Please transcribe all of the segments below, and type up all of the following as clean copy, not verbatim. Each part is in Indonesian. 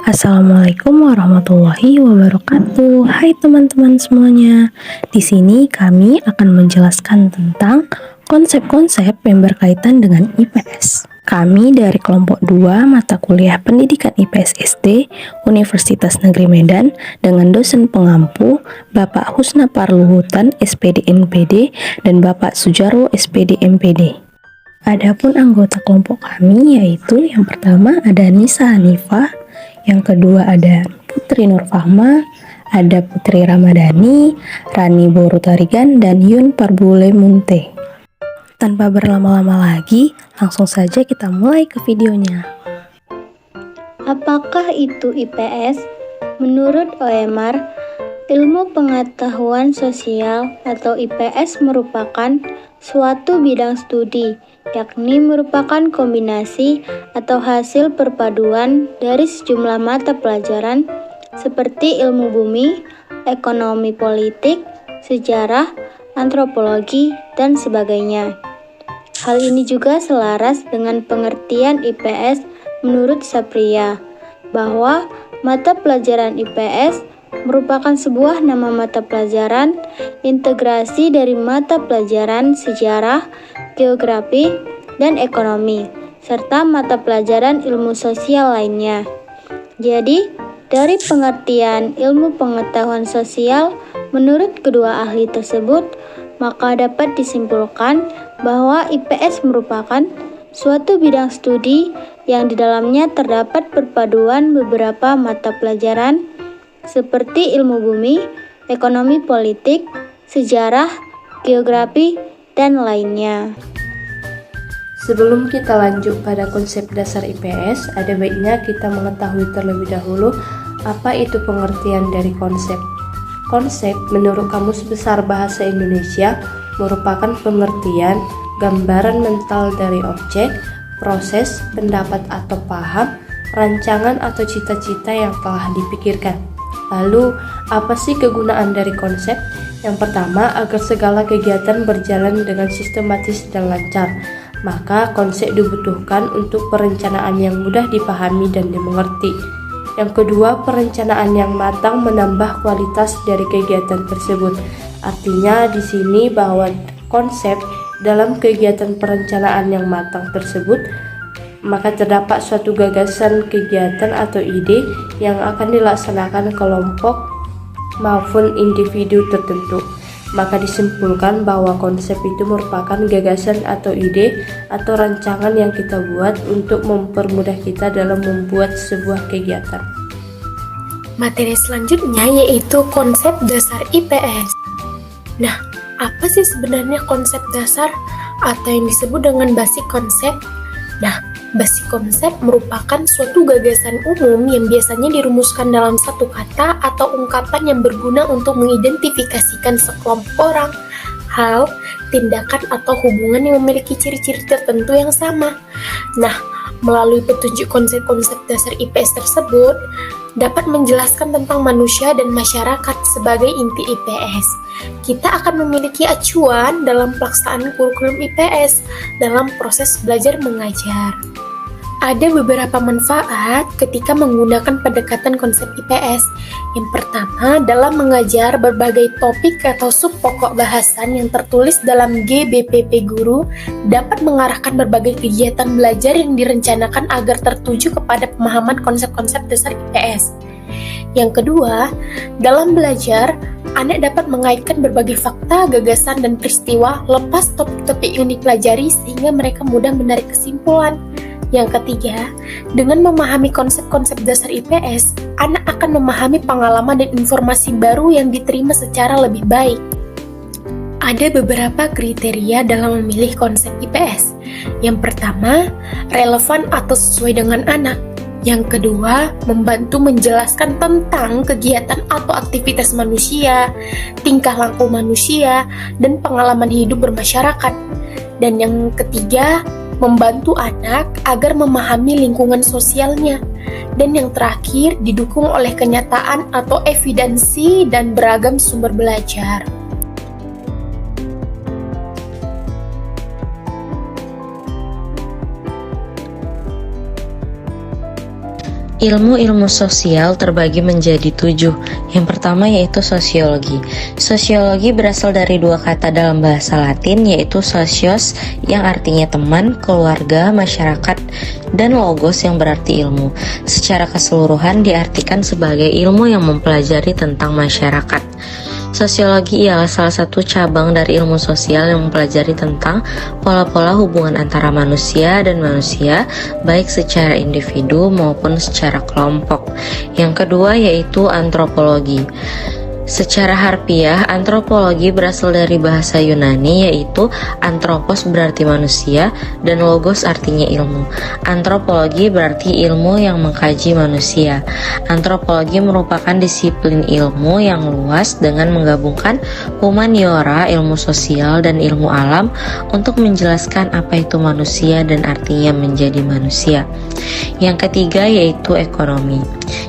Assalamualaikum warahmatullahi wabarakatuh. Hai teman-teman semuanya. Di sini kami akan menjelaskan tentang konsep-konsep yang berkaitan dengan IPS. Kami dari kelompok 2 mata kuliah Pendidikan IPS SD Universitas Negeri Medan dengan dosen pengampu Bapak Husna Parluhutan SPD NPD dan Bapak Sujarwo SPD MPD. Adapun anggota kelompok kami yaitu yang pertama ada Nisa Hanifah, yang kedua ada Putri Nurfahma, ada Putri Ramadhani, Rani Borutarigan, dan Yun Parbule Munte. Tanpa berlama-lama lagi, langsung saja kita mulai ke videonya. Apakah itu IPS? Menurut OMR, ilmu pengetahuan sosial atau IPS merupakan suatu bidang studi, yakni merupakan kombinasi atau hasil perpaduan dari sejumlah mata pelajaran seperti ilmu bumi, ekonomi politik, sejarah, antropologi, dan sebagainya. Hal ini juga selaras dengan pengertian IPS menurut Sapria, bahwa mata pelajaran IPS merupakan sebuah nama mata pelajaran integrasi dari mata pelajaran sejarah, geografi, dan ekonomi, serta mata pelajaran ilmu sosial lainnya. Jadi, dari pengertian ilmu pengetahuan sosial menurut kedua ahli tersebut, maka dapat disimpulkan bahwa IPS merupakan suatu bidang studi yang di dalamnya terdapat perpaduan beberapa mata pelajaran seperti ilmu bumi, ekonomi politik, sejarah, geografi, dan lainnya. Sebelum kita lanjut pada konsep dasar IPS, ada baiknya kita mengetahui terlebih dahulu apa itu pengertian dari konsep. Konsep menurut Kamus Besar Bahasa Indonesia merupakan pengertian, gambaran mental dari objek, proses, pendapat atau paham, rancangan atau cita-cita yang telah dipikirkan. Lalu, apa sih kegunaan dari konsep? Yang pertama, agar segala kegiatan berjalan dengan sistematis dan lancar. Maka, konsep dibutuhkan untuk perencanaan yang mudah dipahami dan dimengerti. Yang kedua, perencanaan yang matang menambah kualitas dari kegiatan tersebut. Artinya, di sini bahwa konsep dalam kegiatan perencanaan yang matang tersebut, maka terdapat suatu gagasan kegiatan atau ide yang akan dilaksanakan kelompok maupun individu tertentu. Maka disimpulkan bahwa konsep itu merupakan gagasan atau ide atau rancangan yang kita buat untuk mempermudah kita dalam membuat sebuah kegiatan. Materi selanjutnya yaitu konsep dasar IPS. Nah, apa sih sebenarnya konsep dasar atau yang disebut dengan basic konsep? Nah, basic konsep merupakan suatu gagasan umum yang biasanya dirumuskan dalam satu kata atau ungkapan yang berguna untuk mengidentifikasikan sekelompok orang, hal, tindakan, atau hubungan yang memiliki ciri-ciri tertentu yang sama. Nah, melalui petunjuk konsep-konsep dasar IPS tersebut, dapat menjelaskan tentang manusia dan masyarakat sebagai inti IPS. Kita akan memiliki acuan dalam pelaksanaan kurikulum IPS dalam proses belajar mengajar. Ada beberapa manfaat ketika menggunakan pendekatan konsep IPS. Yang pertama, dalam mengajar berbagai topik atau sub pokok bahasan yang tertulis dalam GBPP Guru dapat mengarahkan berbagai kegiatan belajar yang direncanakan agar tertuju kepada pemahaman konsep-konsep dasar IPS. Yang kedua, dalam belajar, anak dapat mengaitkan berbagai fakta, gagasan, dan peristiwa lepas topik-topik yang dipelajari sehingga mereka mudah menarik kesimpulan. Yang ketiga, dengan memahami konsep-konsep dasar IPS, anak akan memahami pengalaman dan informasi baru yang diterima secara lebih baik. Ada beberapa kriteria dalam memilih konsep IPS. Yang pertama, relevan atau sesuai dengan anak. Yang kedua, membantu menjelaskan tentang kegiatan atau aktivitas manusia, tingkah laku manusia, dan pengalaman hidup bermasyarakat. Dan yang ketiga, membantu anak agar memahami lingkungan sosialnya. Dan yang terakhir, didukung oleh kenyataan atau evidensi dan beragam sumber belajar. Ilmu-ilmu sosial terbagi menjadi 7. Yang pertama yaitu sosiologi. Sosiologi berasal dari dua kata dalam bahasa Latin yaitu socios yang artinya teman, keluarga, masyarakat, dan logos yang berarti ilmu. Secara keseluruhan diartikan sebagai ilmu yang mempelajari tentang masyarakat. Sosiologi ialah salah satu cabang dari ilmu sosial yang mempelajari tentang pola-pola hubungan antara manusia dan manusia, baik secara individu maupun secara kelompok. Yang kedua yaitu antropologi. Secara harfiah, antropologi berasal dari bahasa Yunani yaitu anthropos berarti manusia dan logos artinya ilmu. Antropologi berarti ilmu yang mengkaji manusia. Antropologi merupakan disiplin ilmu yang luas dengan menggabungkan humaniora, ilmu sosial, dan ilmu alam untuk menjelaskan apa itu manusia dan artinya menjadi manusia. Yang ketiga yaitu ekonomi.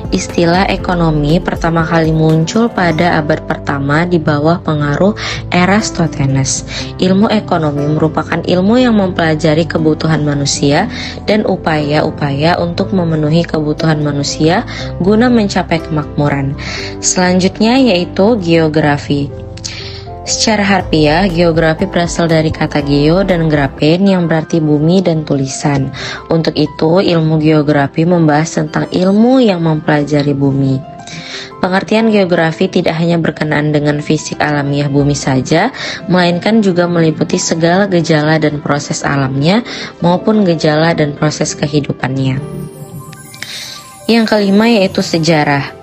Istilah ekonomi pertama kali muncul pada abad pertama di bawah pengaruh Eratosthenes. Ilmu ekonomi merupakan ilmu yang mempelajari kebutuhan manusia dan upaya-upaya untuk memenuhi kebutuhan manusia guna mencapai kemakmuran. Selanjutnya yaitu geografi. Secara harfiah, geografi berasal dari kata geo dan grafen yang berarti bumi dan tulisan. Untuk itu, ilmu geografi membahas tentang ilmu yang mempelajari bumi. Pengertian geografi tidak hanya berkenaan dengan fisik alamiah bumi saja, melainkan juga meliputi segala gejala dan proses alamnya maupun gejala dan proses kehidupannya. Yang kelima yaitu sejarah.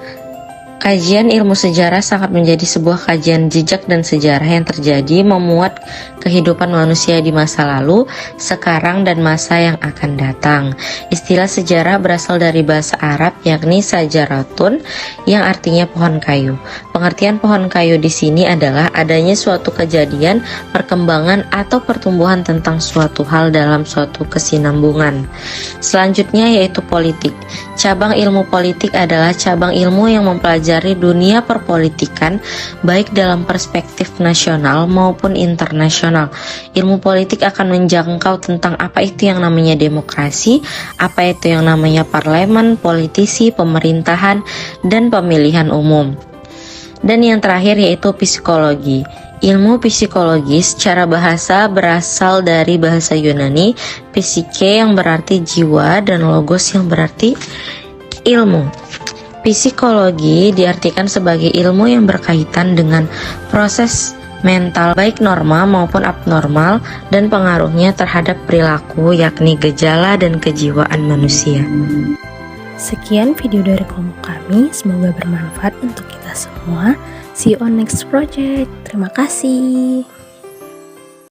Kajian ilmu sejarah sangat menjadi sebuah kajian jejak dan sejarah yang terjadi memuat kehidupan manusia di masa lalu, sekarang, dan masa yang akan datang. Istilah sejarah berasal dari bahasa Arab yakni sajaratun yang artinya pohon kayu. Pengertian pohon kayu di sini adalah adanya suatu kejadian, perkembangan, atau pertumbuhan tentang suatu hal dalam suatu kesinambungan. Selanjutnya yaitu politik. Cabang ilmu politik adalah cabang ilmu yang mempelajari dunia perpolitikan baik dalam perspektif nasional maupun internasional. Ilmu politik akan menjangkau tentang apa itu yang namanya demokrasi, apa itu yang namanya parlemen, politisi, pemerintahan, dan pemilihan umum. Dan yang terakhir yaitu psikologi. Ilmu psikologi secara bahasa berasal dari bahasa Yunani psike yang berarti jiwa dan logos yang berarti ilmu. Psikologi diartikan sebagai ilmu yang berkaitan dengan proses mental baik normal maupun abnormal dan pengaruhnya terhadap perilaku yakni gejala dan kejiwaan manusia. Sekian video dari kelompok kami, semoga bermanfaat untuk kita semua. See you on next project. Terima kasih.